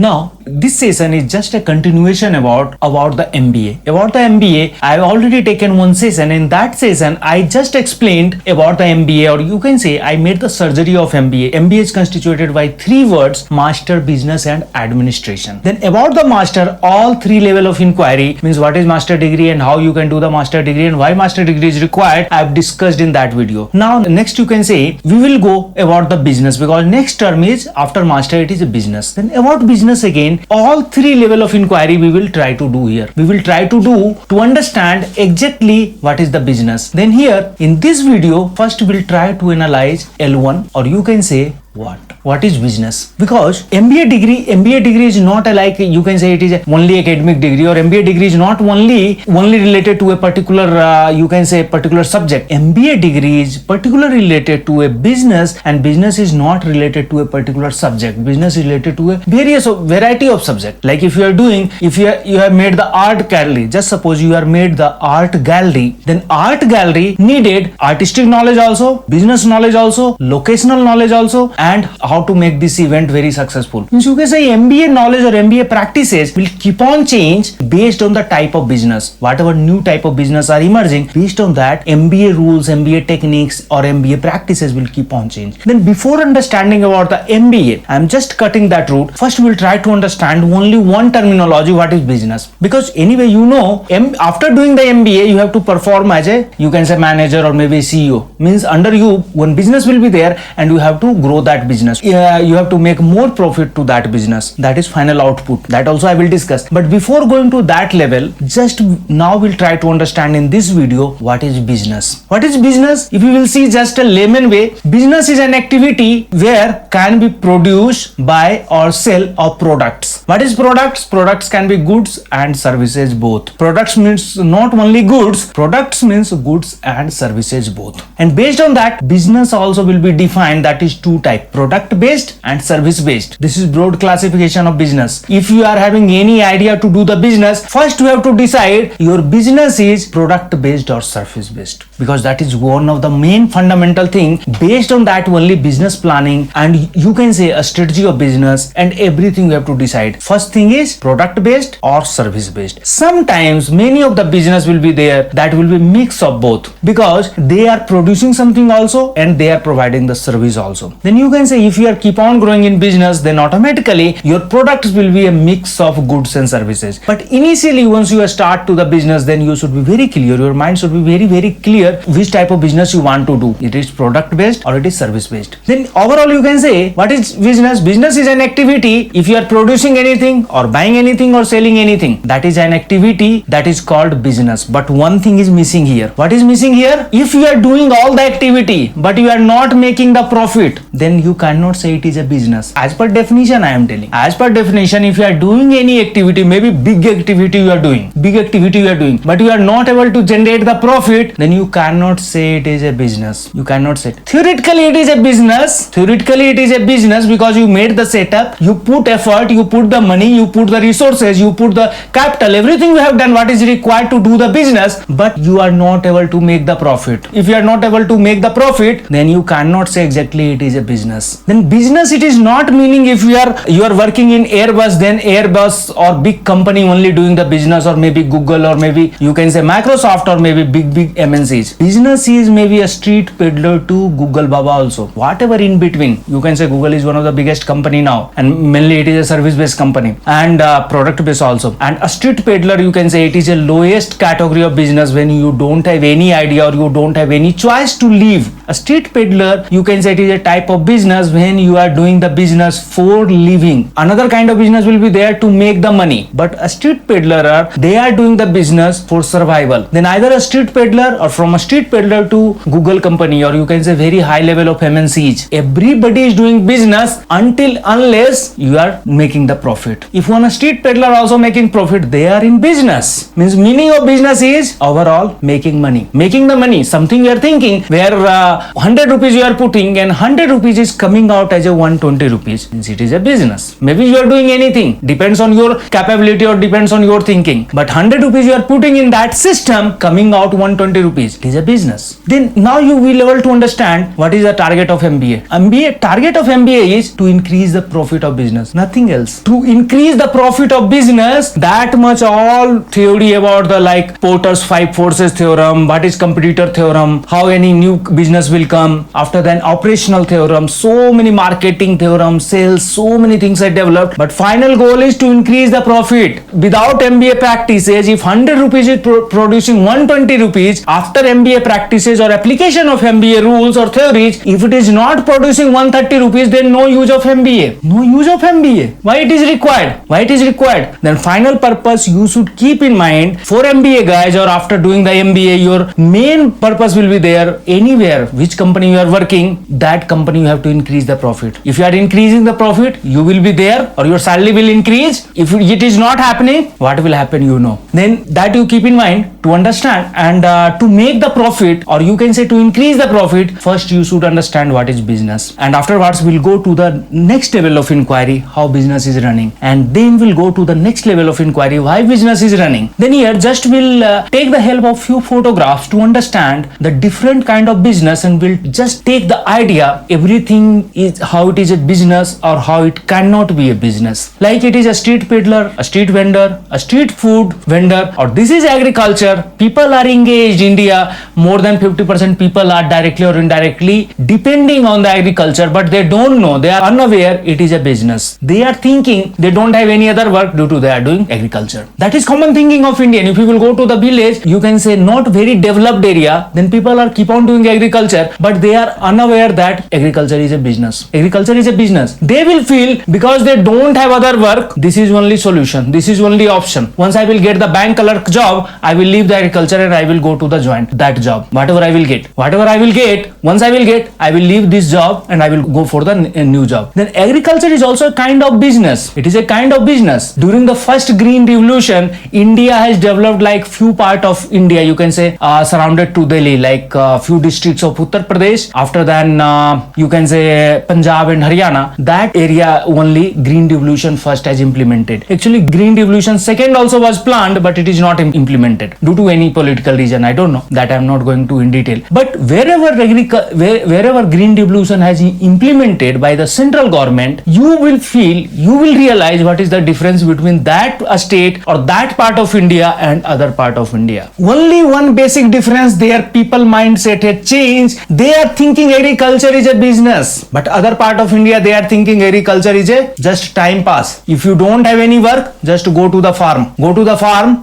Now, this session is just a continuation about the MBA. About the MBA, I've already taken one session. In that session, I just explained about the MBA, or you can say I made the surgery of MBA. MBA is constituted by three words: Master, Business and Administration. Then about the Master, all three level of inquiry, means what is Master degree and how you can do the Master degree and why Master degree is required, I've discussed in that video. Now, next you can say we will go about the business, because next term is after Master it is a business. Then about business again, all three level of inquiry we will try to do here. We will try to do to understand exactly what is the business. Then here in this video, first we'll try to analyze L1, or you can say what is business, because MBA degree is not like you can say it is only academic degree, or MBA degree is not only related to a particular you can say particular subject. MBA degree is particularly related to a business, and business is not related to a particular subject. Business is related to a variety of subject. Like if you have made the art gallery, just suppose you have made the art gallery, then art gallery needed artistic knowledge also, business knowledge also, locational knowledge also, and how to make this event very successful. Means you can say MBA knowledge or MBA practices will keep on change based on the type of business. Whatever new type of business are emerging, based on that MBA rules, MBA techniques or MBA practices will keep on change. Then before understanding about the MBA, I am just cutting that route. First we will try to understand only one terminology, what is business. Because anyway you know, after doing the MBA you have to perform as a, you can say, manager or maybe CEO. Means under you one business will be there and you have to grow that business. You have to make more profit to that business. That is final output. That also I will discuss. But before going to that level, just now we'll try to understand in this video what is business. What is business? If you will see just a layman way, business is an activity where can be produced, buy or sell of products. What is products? Products can be goods and services both. Products means not only goods, products means goods and services both. And based on that, business also will be defined, that is two types: product based and service based. This is broad classification of business. If you are having any idea to do the business, first you have to decide your business is product based or service based, because that is one of the main fundamental thing. Based on that only business planning and you can say a strategy of business and everything you have to decide. First thing is product based or service based. Sometimes many of the business will be there that will be mix of both, because they are producing something also and they are providing the service also. Then you can say if you are keep on growing in business, then automatically your products will be a mix of goods and services. But initially once you start to the business, then you should be very clear, your mind should be very clear which type of business you want to do. It is product based or it is service based. Then overall you can say what is business? Business is an activity. If you are producing anything or buying anything or selling anything, that is an activity that is called business. But one thing is missing here. What is missing here? If you are doing all the activity but you are not making the profit, then you cannot say it is a business. As per definition I am telling. As per definition, if you are doing any activity, maybe big activity you are doing, but you are not able to generate the profit, then you cannot say it is a business. You cannot say it. Theoretically it is a business because you made the setup, you put effort, you put the money, you put the resources, you put the capital, everything you have done what is required to do the business, but you are not able to make the profit. If you are not able to make the profit, then you cannot say exactly it is a business. Then business, it is not meaning if you are working in Airbus, then Airbus or big company only doing the business, or maybe Google, or maybe you can say Microsoft, or maybe big MNCs. Business is maybe a street peddler to Google Baba also. Whatever in between, you can say Google is one of the biggest company now, and mainly it is a service based company and product based also. And a street peddler, you can say it is a lowest category of business when you don't have any idea or you don't have any choice to live. A street peddler, you can say it is a type of business when you are doing the business for living. Another kind of business will be there to make the money, but a street peddler, they are doing the business for survival. Then either a street peddler or from a street peddler to Google company, or you can say very high level of MNCs. Everybody is doing business unless you are making the profit. If one a street peddler also making profit, they are in business. Means meaning of business is overall making money. Making the money, something we are thinking where 100 rupees you are putting and 100 rupees is coming out as a 120 rupees, means it is a business. Maybe you are doing anything, depends on your capability or depends on your thinking. But 100 rupees you are putting in that system, coming out 120 rupees, it is a business. Then now you will be able to understand what is the target of MBA. Target of MBA is to increase the profit of business, nothing else. To increase the profit of business, that much all theory about the like Porter's 5 forces theorem, what is competitor theorem, how any new business will come, after then operational theorem, so many marketing theorems, sales, so many things are developed, but final goal is to increase the profit. Without MBA practices, if 100 rupees is producing 120 rupees, after MBA practices or application of MBA rules or theories, if it is not producing 130 rupees, then no use of MBA. No use of MBA. Why it is required? Why it is required? Then final purpose you should keep in mind for MBA guys, or after doing the MBA, your main purpose will be there anywhere, which company you are working, that company you have to increase the profit. If you are increasing the profit, you will be there or your salary will increase. If it is not happening, what will happen, you know. Then that you keep in mind to understand, and to make the profit, or you can say to increase the profit, first you should understand what is business, and afterwards we'll go to the next level of inquiry, how business is running, and then we'll go to the next level of inquiry, why business is running. Then here just we'll take the help of few photographs to understand the different kind of business, and we'll just take the idea everything is how it is a business or how it cannot be a business. Like it is a street peddler, a street vendor, a street food vendor, or this is agriculture. People are engaged in India, more than 50% people are directly or indirectly depending on the agriculture, but they don't know, they are unaware it is a business. They are thinking they don't have any other work due to they are doing agriculture. That is common thinking of Indian. If you will go to the village, you can say not very developed area, then people are keep on doing agriculture, but they are unaware that agriculture is a business. Agriculture is a business. They will feel because they don't have other work, this is only solution, this is only option. Once I will get the bank clerk job, I will leave the agriculture and I will go to the joint that job. Whatever I will get, once I will get, I will leave this job and I will go for the new job. Then agriculture is also a kind of business. It is a kind of business. During the first green revolution, India has developed like few part of India, you can say surrounded to Delhi, like few districts of Uttar Pradesh. After then you can say Punjab and Haryana. That area only green revolution first has implemented. Actually green revolution second also was planned, but it is not implemented due to any political reason. I don't know, that I am not going to in detail. But wherever green revolution has implemented by the central government, you will realize what is the difference between that state or that part of India and other part of India. Only one basic difference there, people mindset had changed. They are thinking agriculture is a business, but other part of India they are thinking agriculture is a just time pass. If you don't have any work, just go to the farm,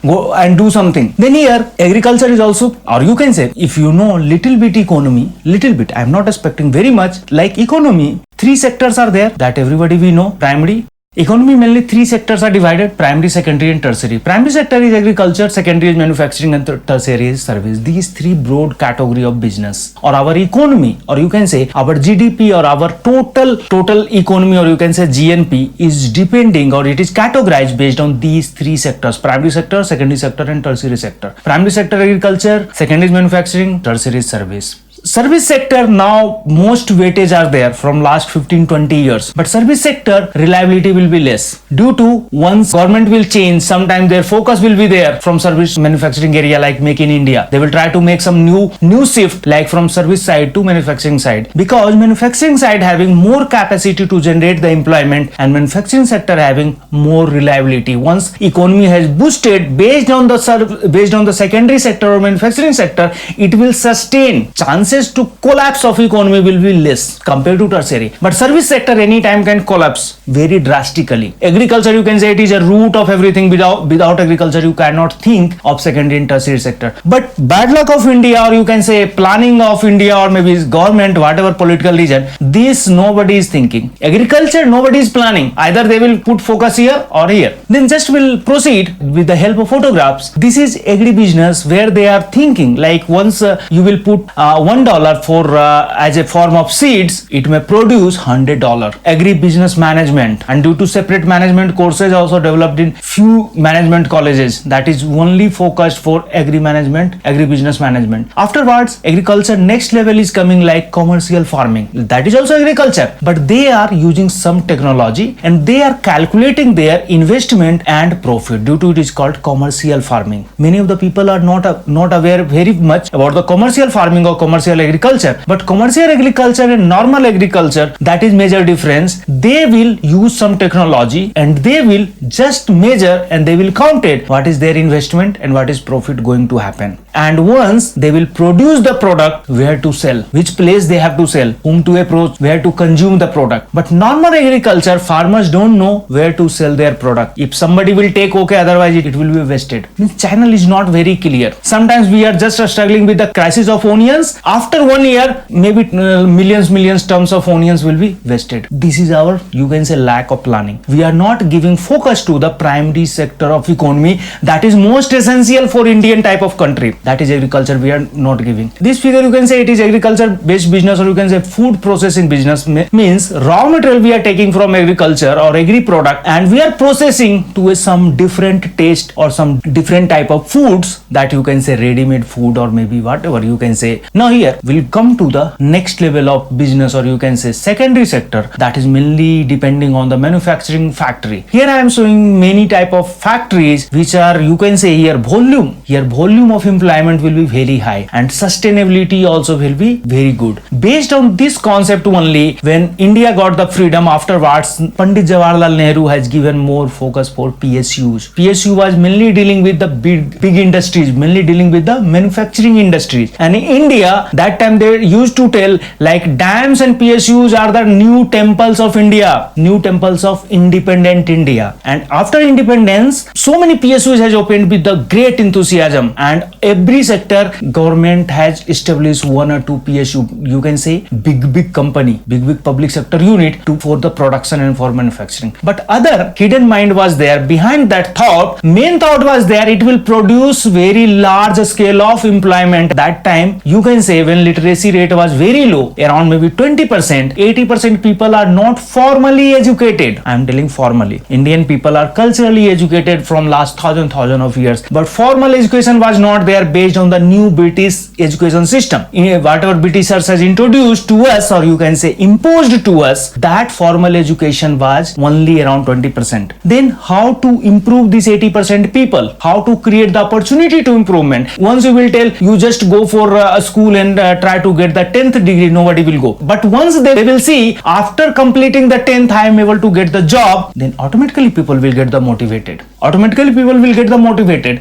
go and do something. Then here agriculture is also, or you can say if you know little bit economy, I am not expecting very much, like economy, 3 sectors are there that everybody we know. Primary economy, mainly 3 sectors are divided: primary, secondary and tertiary. Primary sector is agriculture, secondary is manufacturing and tertiary is service. These 3 broad category of business or our economy, or you can say our GDP or our total economy, or you can say GNP is depending, or it is categorized based on these 3 sectors: primary sector, secondary sector and tertiary sector. Primary sector agriculture, secondary is manufacturing, tertiary is service. Service sector now most weightage are there from last 15-20 years, but service sector reliability will be less due to once government will change, sometimes their focus will be there from service manufacturing area, like Make in India. They will try to make some new shift like from service side to manufacturing side, because manufacturing side having more capacity to generate the employment and manufacturing sector having more reliability. Once economy has boosted based on the secondary sector or manufacturing sector, it will sustain. Chances to collapse of economy will be less compared to tertiary, but service sector anytime can collapse very drastically. Agriculture, you can say it is a root of everything. Without agriculture you cannot think of secondary and tertiary sector. But bad luck of India, or you can say planning of India, or maybe government, whatever political reason, this nobody is thinking. Agriculture nobody is planning, either they will put focus here or here. Then just will proceed with the help of photographs. This is agri business where they are thinking like once you will put 1 $1 for as a form of seeds, it may produce $100. Agri-business management, and due to separate management courses also developed in few management colleges that is only focused for agri-business management. Afterwards, agriculture next level is coming like commercial farming. That is also agriculture, but they are using some technology and they are calculating their investment and profit. Due to it is called commercial farming. Many of the people are not aware very much about the commercial farming or commercial agriculture, but commercial agriculture and normal agriculture, that is major difference. They will use some technology and they will just measure and they will count it what is their investment and what is profit going to happen. And once they will produce the product, where to sell, which place they have to sell, whom to approach, where to consume the product. But normal agriculture, farmers don't know where to sell their product. If somebody will take, okay, otherwise it will be wasted. Means channel is not very clear. Sometimes we are just struggling with the crisis of onions. After 1 year, maybe millions tons of onions will be wasted. This is our, you can say, lack of planning. We are not giving focus to the primary sector of economy that is most essential for Indian type of country. That is agriculture. We are not giving. This figure, you can say it is agriculture based business, or you can say food processing business. Means raw material we are taking from agriculture or agri product and we are processing to some different taste or some different type of foods, that you can say ready-made food or maybe whatever you can say. Now here we'll come to the next level of business, or you can say secondary sector, that is mainly depending on the manufacturing factory. Here I am showing many type of factories which are, you can say, here volume of employment will be very high and sustainability also will be very good. Based on this concept only, when India got the freedom afterwards, Pandit Jawaharlal Nehru has given more focus for PSUs. PSU was mainly dealing with the big industries, mainly dealing with the manufacturing industries. And in India, that time they used to tell like dams and PSUs are the new temples of India, new temples of independent India. And after independence, so many PSUs has opened with the great enthusiasm, and every sector government has established 1 or 2 PSU, you can say big company, big public sector unit for the production and for manufacturing. But other hidden mind was there behind that thought. Main thought was there, it will produce very large scale of employment. That time you can say when literacy rate was very low, around maybe 20%, 80% people are not formally educated. I am telling formally. Indian people are culturally educated from last thousand of years, but formal education was not there based on the new British education system. Whatever Britishers has introduced to us, or you can say imposed to us, that formal education was only around 20%. Then how to improve this 80% people? How to create the opportunity to improvement? Once you will tell you just go for a school and try to get the 10th degree, nobody will go. But once they will see after completing the 10th I am able to get the job, then automatically people will get the motivated.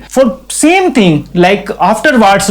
For same thing, like afterwards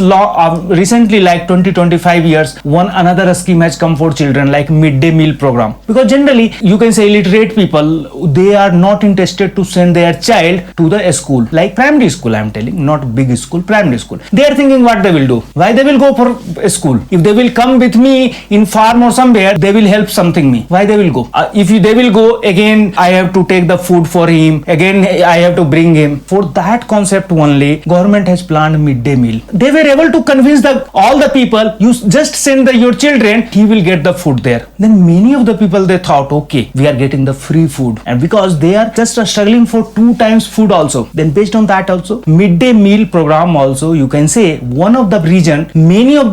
recently like 20-25 years, another scheme has come for children like midday meal program. Because generally you can say illiterate people, they are not interested to send their child to the school, like primary school I am telling, not big school, primary school. They are thinking what they will do, why they will go for a school. If they will come with me in farm or somewhere, they will help something me. Why they will go? If they will go, again I have to take the food for him, again I have to bring him. For that concept only, government has planned midday meal. They were able to convince all the people, you just send your children, he will get the food there. Then many of the people, they thought, okay, we are getting the free food, and because they are just struggling for 2 times food also. Then based on that also, midday meal program also, you can say one of the region, many of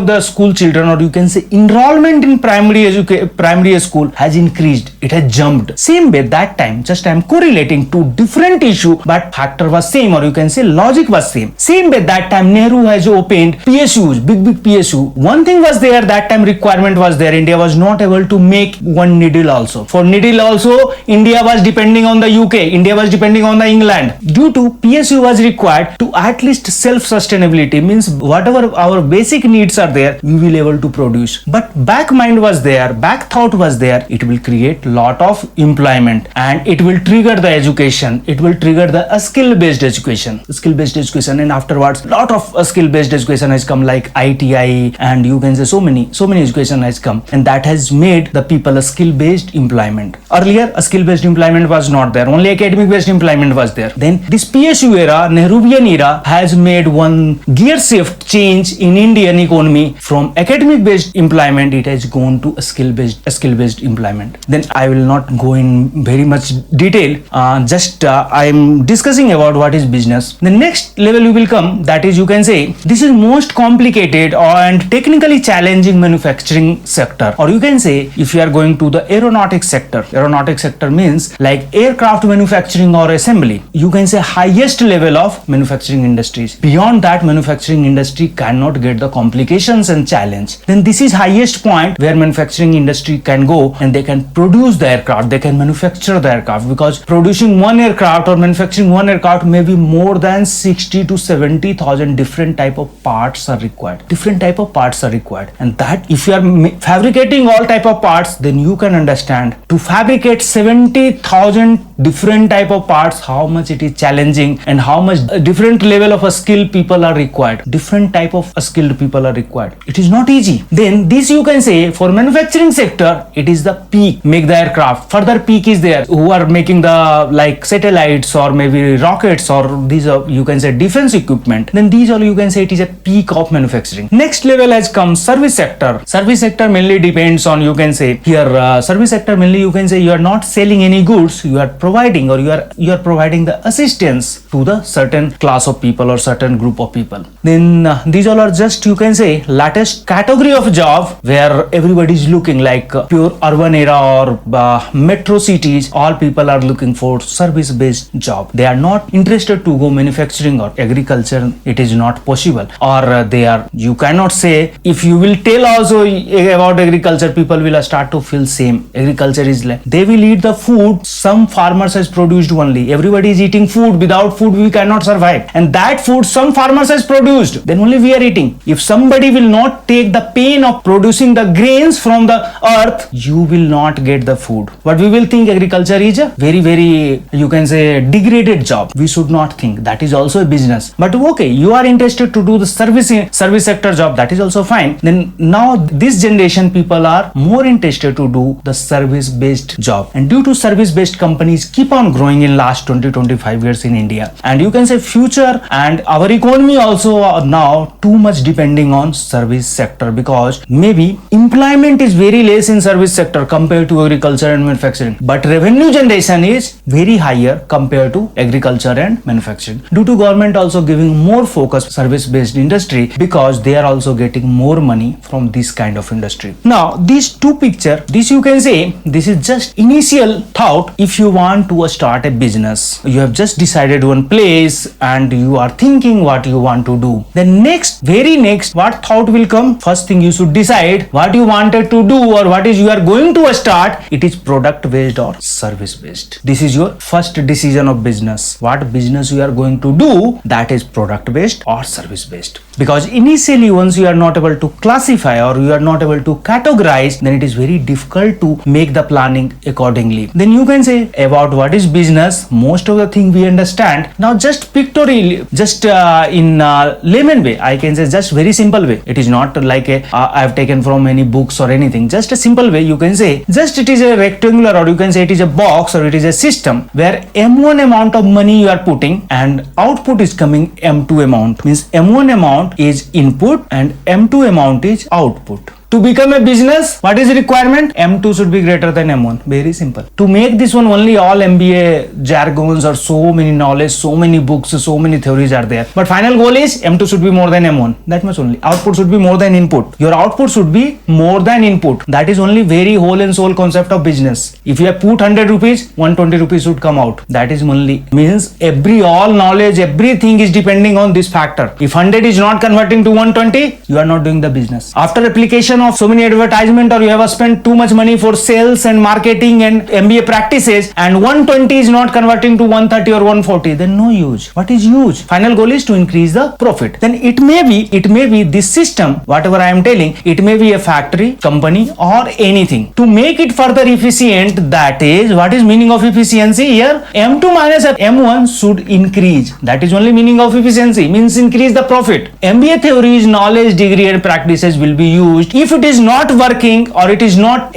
the school children, or you can say enrollment in primary school has increased. It has jumped. Same way that time, just I am correlating to different issue, but factor was same, or you can say logic was same. Same way that time Nehru has opened PSUs, big PSU. One thing was there, that time requirement was there. India was not able to make one needle also. For needle also, India was depending on the UK, India was depending on the England. Due to PSU was required to at least self-sustainability, means whatever our basic needs are there, we will able to produce. But back mind was there, back thought was there, it will create lot of employment and it will trigger the education, it will trigger the skill-based education, and afterwards lot of skill-based education has come like ITI, and you can say so many education has come, and that has made the people a skill-based employment. Earlier a skill-based employment was not there, only academic-based employment was there. Then this PSU era, Nehruvian era, has made one gear shift change in Indian economy from academic based employment, it has gone to a skill based employment. Then I will not go in very much detail. I am discussing about what is business. The next level you will come, that is, you can say this is most complicated and technically challenging manufacturing sector, or you can say if you are going to the aeronautics sector means like aircraft manufacturing or assembly, you can say highest level of manufacturing industries. Beyond that, manufacturing industry cannot get the complications and challenge. Then this is highest point where manufacturing industry can go and they can produce the aircraft, they can manufacture the aircraft, because producing one aircraft or manufacturing one aircraft may be more than 60 to 70,000 different type of parts are required. And that if you are fabricating all type of parts, then you can understand to fabricate 70,000 different type of parts, how much it is challenging and how much different level of a skilled people are required. It is not easy. Then this you can say for manufacturing sector, it is the peak, make the aircraft. Further peak is there who are making the like satellites or maybe rockets, or these are you can say defense equipment. Then these all you can say it is a peak of manufacturing. Next level has come service sector. Service sector mainly depends on, you can say here service sector mainly you can say you are not selling any goods, you are providing, or you are providing the assistance to the certain class of people or certain group of people. Then these all are just you can say latest category of job where everybody is looking like pure urban era or metro cities. All people are looking for service based job. They are not interested to go manufacturing or agriculture. It is not possible, or you cannot say if you will tell also about agriculture, people will start to feel same. Agriculture is like they will eat the food some farmers has produced only. Everybody is eating food. Without food we cannot survive, and that food some farmers has produced, then only we are eating. If somebody will not take the pain of producing the grains from the earth, you will not get the food. But we will think agriculture is a very you can say degraded job. We should not think that is also a business. But okay, you are interested to do the service sector job, that is also fine. Then now this generation people are more interested to do the service based job, and due to service based companies keep on growing in last 20-25 years in India, and you can say future and our economy also are now too much depending on service sector, because maybe employment is very less in service sector compared to agriculture and manufacturing, but revenue generation is very higher compared to agriculture and manufacturing, due to government also giving more focus service based industry, because they are also getting more money from this kind of industry. Now these two picture, this you can say this is just initial thought. If you want to start a business, you have just decided one place and you are thinking what you want to do, then very next what thought will come? First thing you should decide what you wanted to do or what is you are going to start. It is product based or service based. This is your first decision of business. What business you are going to do, that is product based or service based. Because initially once you are not able to classify or you are not able to categorize, then it is very difficult to make the planning accordingly. Then you can say about what is business, most of the thing we understand. Now just pictorially, just in layman way, I can say just very simple way. It is not like I have taken from any books or anything. Just a simple way you can say, just it is a rectangular, or you can say it is a box, or it is a system where M1 amount of money you are putting and output is coming M2 amount. Means M1 amount is input and M2 amount is output. To become a business, what is the requirement? M2 should be greater than M1. Very simple. To make this one, only all MBA jargons or so many knowledge, so many books, so many theories are there. But final goal is M2 should be more than M1. That much only. Output should be more than input. Your output should be more than input. That is only very whole and soul concept of business. If you have put 100 rupees, 120 rupees should come out. That is only means all knowledge, everything is depending on this factor. If 100 is not converting to 120, you are not doing the business. After application of so many advertisement, or you have spent too much money for sales and marketing and MBA practices, and 120 is not converting to 130 or 140, then no use. What is use? Final goal is to increase the profit. Then it may be this system, whatever I am telling, it may be a factory, company or anything. To make it further efficient, that is, what is meaning of efficiency here? M2 minus M1 should increase. That is only meaning of efficiency, means increase the profit. MBA theories, knowledge, degree and practices will be used if if it is not working or it is not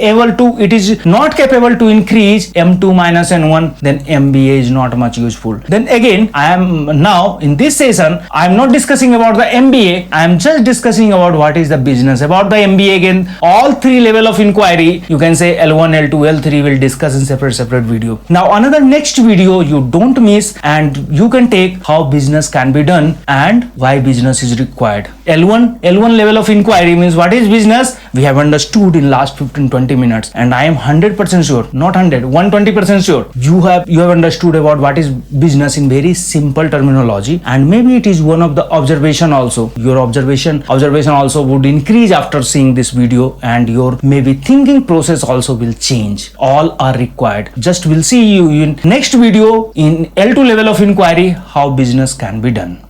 capable to increase M2 minus N1, then MBA is not much useful. Then again, I am now in this session, I am not discussing about the MBA, I am just discussing about what is the business. About the MBA, again, all three level of inquiry, you can say L1, L2, L3, will discuss in separate video. Now another next video you don't miss, and you can take how business can be done and why business is required. L1 level of inquiry means what is business, we have understood in last 15-20 minutes, and I am 100% sure, not 120% sure, you have understood about what is business in very simple terminology. And maybe it is one of the observation also, your observation also would increase after seeing this video, and your maybe thinking process also will change. All are required. Just we'll see you in next video in L2 level of inquiry, how business can be done.